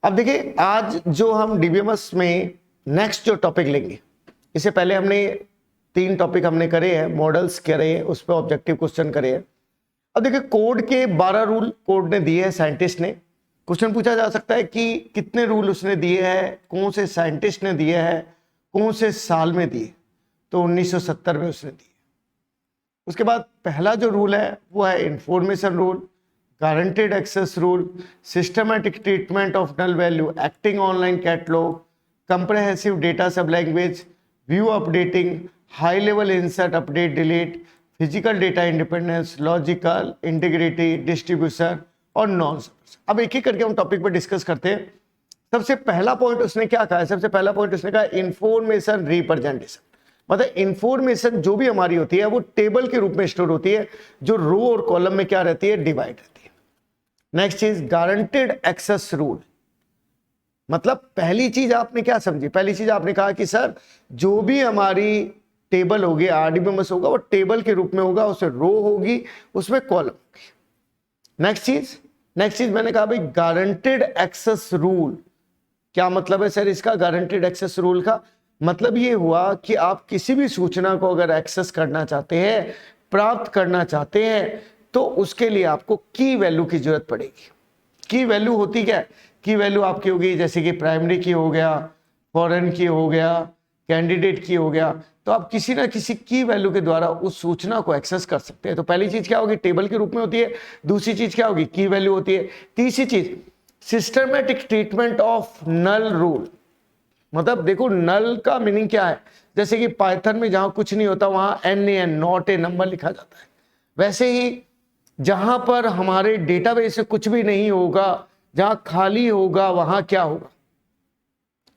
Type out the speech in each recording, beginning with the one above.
अब देखिए, आज जो हम डीबीएमएस में नेक्स्ट जो टॉपिक लेंगे, इससे पहले हमने 3 टॉपिक हमने करे हैं, मॉडल्स करे हैं, उस पर ऑब्जेक्टिव क्वेश्चन करे हैं। अब देखिए, कोड के 12 रूल कोड ने दिए हैं, साइंटिस्ट ने। क्वेश्चन पूछा जा सकता है कि कितने रूल उसने दिए हैं, कौन से साइंटिस्ट ने दिए हैं, कौन से साल में दिए। तो 1970 में उसने दिए। उसके बाद पहला जो रूल है वो है information rule, guaranteed access rule, systematic treatment of null value, acting online catalogue, comprehensive data sub language, view updating, high level insert update delete, physical data independence, logical integrity, distribution और non. अब एक एक करके हम topic पर discuss करते हैं। सबसे पहला पॉइंट उसने क्या कहा है? सबसे पहला पॉइंट उसने कहा इंफॉर्मेशन रिप्रेजेंटेशन। मतलब इंफॉर्मेशन जो भी हमारी होती है वो टेबल के रूप में स्टोर होती है, जो रो और कॉलम में क्या रहती है, डिवाइड रहती है। नेक्स्ट चीज गारंटेड एक्सेस रूल। मतलब पहली चीज आपने क्या समझी? पहली चीज आपने कहा कि सर जो भी हमारी टेबल होगी, आरडीबीएमएस होगा, वो टेबल के रूप में होगा, उसमें रो होगी, उसमें कॉलम होगी। नेक्स्ट चीज मैंने कहा भाई गारंटेड एक्सेस रूल। क्या मतलब है सर इसका? गारंटेड एक्सेस रूल का मतलब ये हुआ कि आप किसी भी सूचना को अगर एक्सेस करना चाहते हैं, प्राप्त करना चाहते हैं, तो उसके लिए आपको की वैल्यू की जरूरत पड़ेगी। की वैल्यू होती क्या है? की वैल्यू आपकी होगी जैसे कि प्राइमरी की हो गया, फॉरेन की हो गया, कैंडिडेट की हो गया। तो आप किसी ना किसी की वैल्यू के द्वारा उस सूचना को एक्सेस कर सकते हैं। तो पहली चीज क्या होगी? टेबल के रूप में होती है। दूसरी चीज क्या होगी? की वैल्यू होती है। तीसरी चीज systematic treatment of null rule. मतलब देखो, नल का मीनिंग क्या है? जैसे कि पाइथन में जहां कुछ नहीं होता वहां NaN, नॉट ए नंबर लिखा जाता है। वैसे ही जहां पर हमारे डेटाबेस में कुछ भी नहीं होगा, जहां खाली होगा, वहां क्या होगा?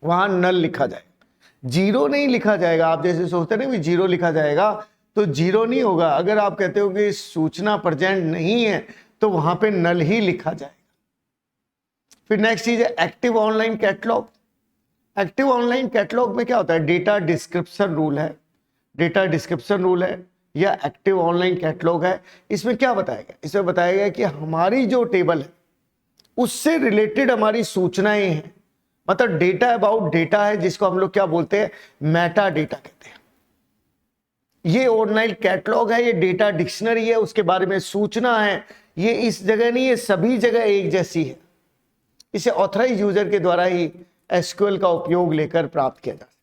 वहां नल लिखा जाएगा, जीरो नहीं लिखा जाएगा। आप जैसे सोचते नहीं भी जीरो लिखा जाएगा, तो जीरो नहीं होगा। अगर आप कहते हो कि सूचना प्रेजेंट नहीं है, तो वहां पे नल ही लिखा जाएगा। फिर नेक्स्ट चीज है active online catalogue. Active online catalogue में क्या होता है? डेटा डिस्क्रिप्शन रूल है। डेटा डिस्क्रिप्शन रूल है या एक्टिव ऑनलाइन कैटलॉग है। इसमें क्या बताएगा? इसमें बताएगा कि हमारी जो टेबल है उससे रिलेटेड हमारी सूचनाएं हैं। मतलब डेटा अबाउट डेटा है, जिसको हम लोग क्या बोलते हैं? मेटा डेटा कहते हैं। ये ऑनलाइन कैटलॉग है, ये डेटा डिक्शनरी है, उसके बारे में सूचना है। ये इस जगह नहीं है, सभी जगह एक जैसी है। इसे ऑथराइज यूजर के द्वारा ही एसक्यूएल का उपयोग लेकर प्राप्त किया जाता है।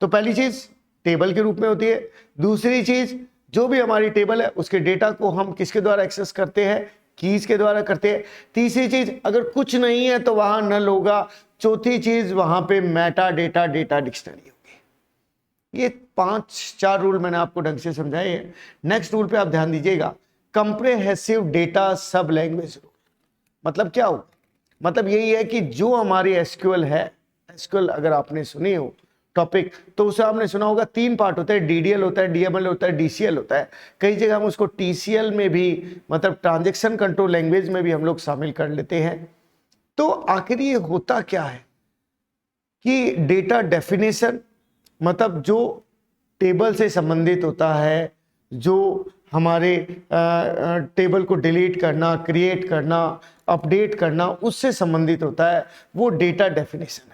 तो पहली चीज टेबल के रूप में होती है। दूसरी चीज, जो भी हमारी टेबल है उसके डेटा को हम किसके द्वारा एक्सेस करते हैं? कीज के द्वारा करते हैं। तीसरी चीज, अगर कुछ नहीं है तो वहां नल होगा। चौथी चीज, वहां पे मेटा डेटा, डेटा डिक्शनरी होगी। ये 4 रूल मैंने आपको ढंग से समझाए हैं। नेक्स्ट रूल पे आप ध्यान दीजिएगा, comprehensive data sub language rule. मतलब क्या होगा? मतलब यही है कि जो हमारी एसक्यूएल है, एसक्यूएल अगर आपने सुनी हो टॉपिक, तो उसे आपने सुना होगा 3 पार्ट होते हैं। डीडीएल होता है, डीएमएल होता है, डीसीएल होता है। कई जगह हम उसको टीसीएल में भी, मतलब ट्रांजैक्शन कंट्रोल लैंग्वेज में भी हम लोग शामिल कर लेते हैं। तो आखिर ये होता क्या है कि डेटा डेफिनेशन, मतलब जो टेबल से संबंधित होता है, जो हमारे टेबल को डिलीट करना, क्रिएट करना, अपडेट करना, उससे संबंधित होता है, वो डेटा डेफिनेशन है।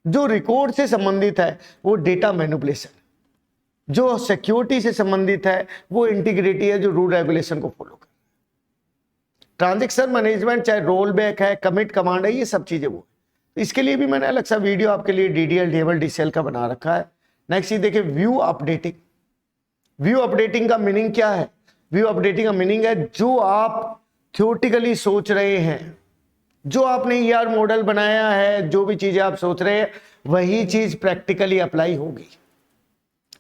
जो रिकॉर्ड से संबंधित है वो डेटा मैनिपुलेशन है। जो सिक्योरिटी से संबंधित है वो इंटीग्रिटी है, जो रूल रेगुलेशन को फॉलो कर। ट्रांजैक्शन मैनेजमेंट चाहे रोल बैक है, कमिट कमांड है, ये सब चीजें वो है। इसके लिए भी मैंने अलग सा वीडियो आपके लिए डीडीएल, डीएमएल, डीसीएल का बना रखा है। नेक्स्ट चीज देखिए, व्यू अपडेटिंग। व्यू अपडेटिंग का मीनिंग क्या है? व्यू अपडेटिंग का मीनिंग है जो आप थ्योरेटिकली सोच रहे हैं, जो आपने ईआर मॉडल बनाया है, जो भी चीजें आप सोच रहे हैं वही चीज प्रैक्टिकली अप्लाई होगी।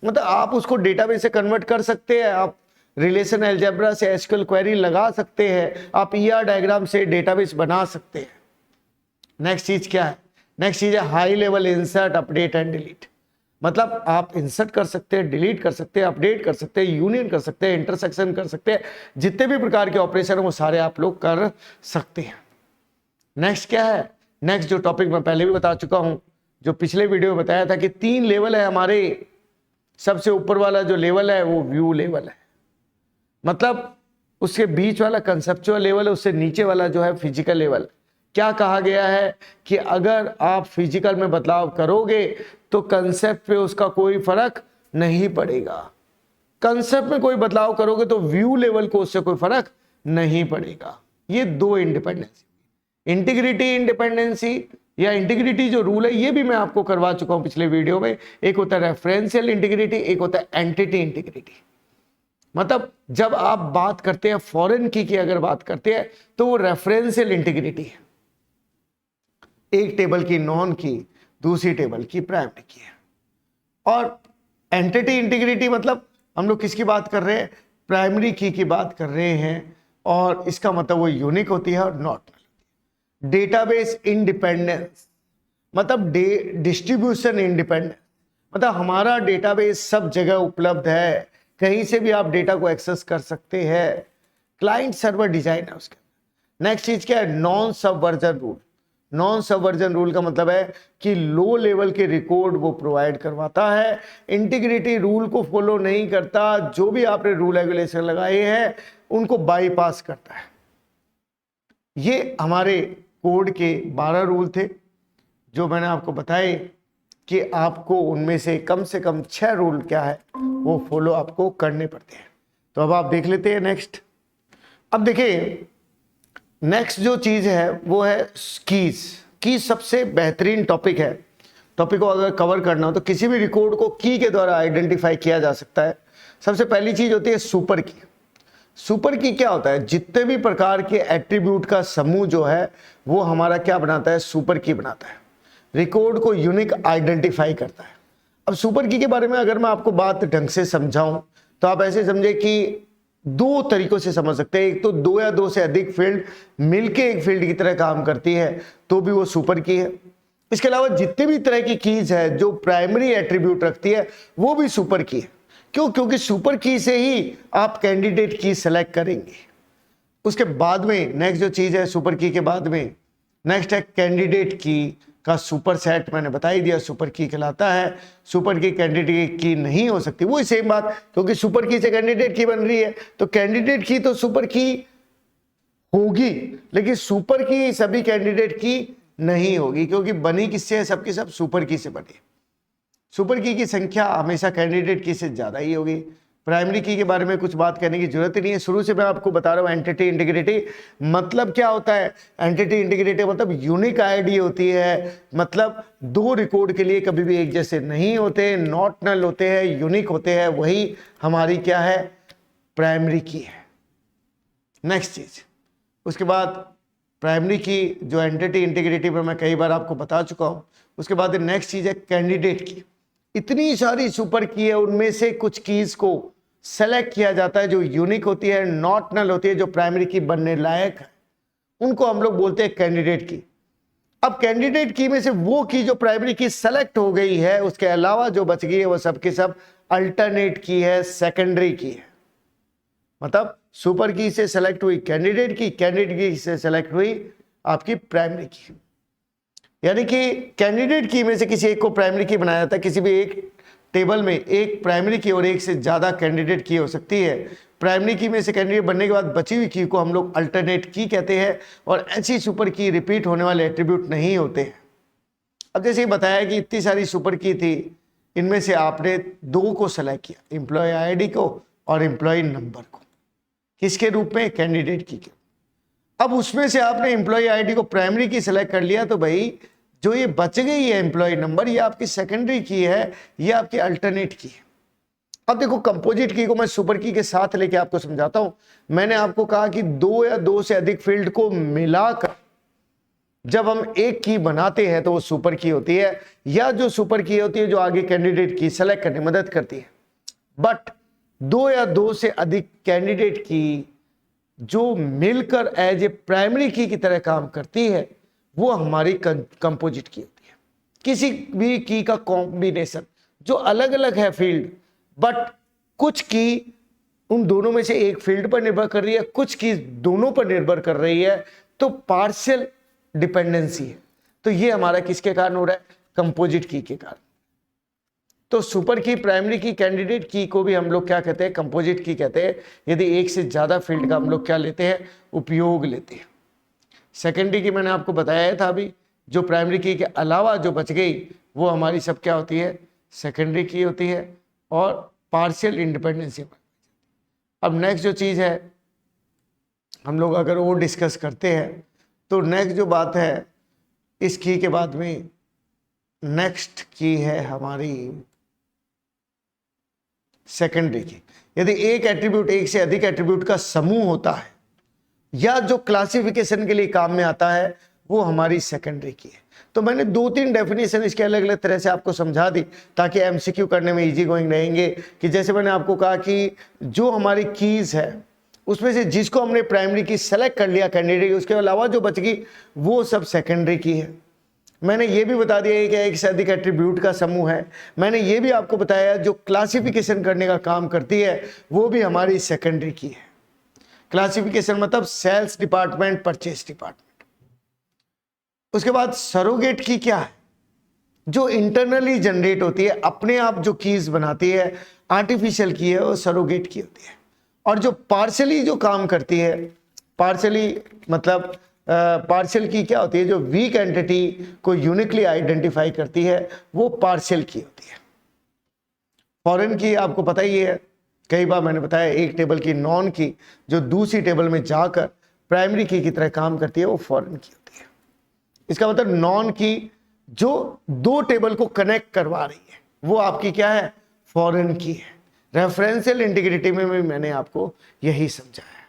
मतलब आप उसको डेटाबेस से कन्वर्ट कर सकते हैं, आप रिलेशन अलजेब्रा से एसक्यूएल क्वेरी लगा सकते हैं, आप ईआर डायग्राम से डेटाबेस बना सकते हैं। नेक्स्ट चीज क्या है? नेक्स्ट चीज है high level insert, update and delete. मतलब आप इंसर्ट कर सकते हैं, डिलीट कर सकते हैं, अपडेट कर सकते हैं, यूनियन कर सकते हैं, इंटरसेक्शन कर सकते हैं, जितने भी प्रकार के ऑपरेशन है वो सारे आप लोग कर सकते हैं। नेक्स्ट क्या है? नेक्स्ट जो टॉपिक मैं पहले भी बता चुका हूं, जो पिछले वीडियो में बताया था कि 3 लेवल है हमारे। सबसे ऊपर वाला जो लेवल है वो व्यू लेवल है, मतलब उसके बीच वाला कंसेप्चुअल लेवल है, उससे नीचे वाला जो है फिजिकल लेवल। क्या कहा गया है कि अगर आप फिजिकल में बदलाव करोगे तो कंसेप्ट पे उसका कोई फर्क नहीं पड़ेगा। कंसेप्ट में कोई बदलाव करोगे तो व्यू लेवल को उससे कोई फर्क नहीं पड़ेगा। ये दो इंडिपेंडेंसी, इंटीग्रिटी इंडिपेंडेंसी या इंटीग्रिटी जो रूल है ये भी मैं आपको करवा चुका हूं पिछले वीडियो में। एक होता है रेफरेंशियल इंटीग्रिटी, एक होता है एंटिटी इंटीग्रिटी। मतलब जब आप बात करते हैं फॉरेन की अगर बात करते हैं तो वो रेफरेंशियल इंटीग्रिटी है, एक टेबल की नॉन की, दूसरी टेबल की प्राइमरी की है। और एंटिटी इंटीग्रिटी मतलब हम लोग किसकी बात कर रहे हैं, प्राइमरी की बात कर रहे हैं, और इसका मतलब वो यूनिक होती है और नॉट नल। डेटाबेस इंडिपेंडेंस मतलब डिस्ट्रीब्यूशन इंडिपेंडेंस, मतलब हमारा डेटाबेस सब जगह उपलब्ध है, कहीं से भी आप डेटा को एक्सेस कर सकते हैं। क्लाइंट सर्वर डिजाइन है उसके। नेक्स्ट चीज क्या है, non subversion rule. Non subversion rule का मतलब है कि लो लेवल के रिकॉर्ड वो प्रोवाइड करवाता है, इंटीग्रिटी रूल को फॉलो नहीं करता, जो भी आपने रूल रेगुलेशन लगाए हैं उनको बाईपास करता है। ये हमारे कोड के 12 रूल थे जो मैंने आपको बताए कि आपको उनमें से कम 6 रूल क्या है वो फॉलो आपको करने पड़ते हैं। तो अब आप देख लेते हैं नेक्स्ट। अब देखिए नेक्स्ट जो चीज है वो है कीज सबसे बेहतरीन टॉपिक है। टॉपिक को अगर कवर करना हो तो किसी भी रिकॉर्ड को की के द्वारा आइडेंटिफाई किया जा सकता है। सबसे पहली चीज होती है सुपर की। सुपर की क्या होता है, जितने भी प्रकार के एट्रीब्यूट का समूह जो है वो हमारा क्या बनाता है, सुपर की बनाता है, रिकॉर्ड को यूनिक आइडेंटिफाई करता है। अब सुपर की के बारे में अगर मैं आपको बात ढंग से समझाऊं तो आप ऐसे समझे कि दो तरीकों से समझ सकते हैं। एक तो दो या दो से अधिक फील्ड मिलके एक फील्ड की तरह काम करती है तो भी वो सुपर की है। इसके अलावा जितने भी तरह की कीज है जो प्राइमरी एट्रीब्यूट रखती है वो भी सुपर की है। क्यों? क्योंकि सुपर की से ही आप कैंडिडेट की सेलेक्ट करेंगे। उसके बाद में नेक्स्ट जो चीज है सुपर की के बाद में नेक्स्ट है कैंडिडेट की का सुपर सेट। मैंने बता ही दिया सुपर की कहलाता है। सुपर की कैंडिडेट की नहीं हो सकती, वही सेम बात, क्योंकि सुपर की से कैंडिडेट की बन रही है तो कैंडिडेट की तो सुपर की होगी, लेकिन सुपर की सभी कैंडिडेट की नहीं होगी, क्योंकि बनी किससे है, सबकी सब सुपर की से बनी। सुपर की संख्या हमेशा कैंडिडेट की से ज्यादा ही होगी। प्राइमरी की के बारे में कुछ बात करने की जरूरत ही नहीं है, शुरू से मैं आपको बता रहा हूं। एंटिटी इंटीग्रिटी मतलब क्या होता है, एंटिटी इंटीग्रिटी मतलब यूनिक आईडी होती है, मतलब दो रिकॉर्ड के लिए कभी भी एक जैसे नहीं होते, नॉट नल होते हैं, यूनिक होते हैं, वही हमारी क्या है, प्राइमरी की है। नेक्स्ट चीज उसके बाद प्राइमरी की जो एंटिटी इंटीग्रिटी पर मैं कई बार आपको बता चुका हूं। उसके बाद नेक्स्ट चीज है कैंडिडेट की। इतनी सारी सुपर की है, उनमें से कुछ कीज को सेलेक्ट किया जाता है जो यूनिक होती है, नॉट नल होती है, जो प्राइमरी की बनने लायक है, उनको हम लोग बोलते हैं कैंडिडेट की। अब कैंडिडेट की में से वो की जो प्राइमरी की सेलेक्ट हो गई है उसके अलावा जो बच गई है वो सब की सब अल्टरनेट की है, सेकेंडरी की है। मतलब सुपर की से सेलेक्ट हुई कैंडिडेट की, कैंडिडेट की से सेलेक्ट हुई आपकी प्राइमरी की। यानी कि कैंडिडेट की में से किसी एक को प्राइमरी की बनाया जाता है। किसी भी एक टेबल में एक प्राइमरी की और एक से ज्यादा कैंडिडेट की हो सकती है। प्राइमरी की में से कैंडिडेट बनने के बाद बची हुई की को हम लोग अल्टरनेट की कहते हैं, और ऐसी सुपर की रिपीट होने वाले एट्रीब्यूट नहीं होते हैं। अब जैसे बताया कि इतनी सारी सुपर की थी, इनमें से आपने दो को सेलेक्ट किया, एम्प्लॉय आईडी को और एम्प्लॉय नंबर को, किसके रूप में, कैंडिडेट की के। अब उसमें से आपने एम्प्लॉय आईडी को प्राइमरी की सेलेक्ट कर लिया तो भाई जो ये बच गई है एम्प्लॉय नंबर, ये आपकी सेकेंडरी की है, ये आपकी अल्टरनेट की है। अब देखो कंपोजिट की को मैं सुपर की के साथ लेके आपको समझाता हूं। मैंने आपको कहा कि दो या दो से अधिक फील्ड को मिलाकर जब हम एक की बनाते हैं तो वो सुपर की होती है, या जो सुपर की होती है जो आगे कैंडिडेट की सेलेक्ट करने में मदद करती है। बट दो या दो से अधिक कैंडिडेट की जो मिलकर एज ए प्राइमरी की तरह काम करती है वो हमारी कंपोजिट की होती है। किसी भी की का कॉम्बिनेशन जो अलग अलग है फील्ड, बट कुछ की उन दोनों में से एक फील्ड पर निर्भर कर रही है, कुछ की दोनों पर निर्भर कर रही है, तो पार्शियल डिपेंडेंसी है। तो ये हमारा किसके कारण हो रहा है, कंपोजिट की के कारण। तो सुपर की, प्राइमरी की, कैंडिडेट की को भी हम लोग क्या कहते हैं, कंपोजिट की कहते हैं, यदि एक से ज्यादा फील्ड का हम लोग क्या लेते हैं, उपयोग लेते हैं। सेकेंडरी की मैंने आपको बताया था अभी, जो प्राइमरी की के अलावा जो बच गई वो हमारी सब क्या होती है, सेकेंडरी की होती है और पार्शियल इंडिपेंडेंसी। अब नेक्स्ट जो चीज़ है हम लोग अगर वो डिस्कस करते हैं तो नेक्स्ट जो बात है इस की के बाद में नेक्स्ट की है हमारी सेकेंडरी की। यदि एक एट्रीब्यूट, एक से अधिक एट्रीब्यूट का समूह होता है या जो क्लासिफिकेशन के लिए काम में आता है वो हमारी सेकेंडरी की है। तो मैंने 2-3 डेफिनेशन इसके अलग अलग तरह से आपको समझा दी ताकि एमसीक्यू करने में इजी गोइंग रहेंगे। कि जैसे मैंने आपको कहा कि जो हमारी कीज है उसमें से जिसको हमने प्राइमरी की सेलेक्ट कर लिया कैंडिडेट, उसके अलावा जो बच गई वो सब सेकेंडरी की है। मैंने ये भी बता दिया कि एक से अधिक एट्रीब्यूट का समूह है। मैंने ये भी आपको बताया जो क्लासिफिकेशन करने का काम करती है वो भी हमारी सेकेंडरी की है। क्लासिफिकेशन मतलब सेल्स डिपार्टमेंट, परचेस डिपार्टमेंट। उसके बाद सरोगेट की क्या है, जो इंटरनली जनरेट होती है, अपने आप जो कीज बनाती है, आर्टिफिशियल की है, वो सरोगेट की होती है। और जो पार्शियली जो काम करती है, पार्शियली मतलब पार्शियल की क्या होती है, जो वीक एंटिटी को यूनिकली आइडेंटिफाई करती है वो पार्शियल की होती है। फॉरेन की आपको पता ही है, कई बार मैंने बताया, एक टेबल की नॉन की जो दूसरी टेबल में जाकर प्राइमरी की तरह काम करती है वो फॉरेन की होती है। इसका मतलब नॉन की जो 2 टेबल को कनेक्ट करवा रही है वो आपकी क्या है, फॉरेन की है। रेफरेंशियल इंटीग्रिटी में भी मैंने आपको यही समझाया।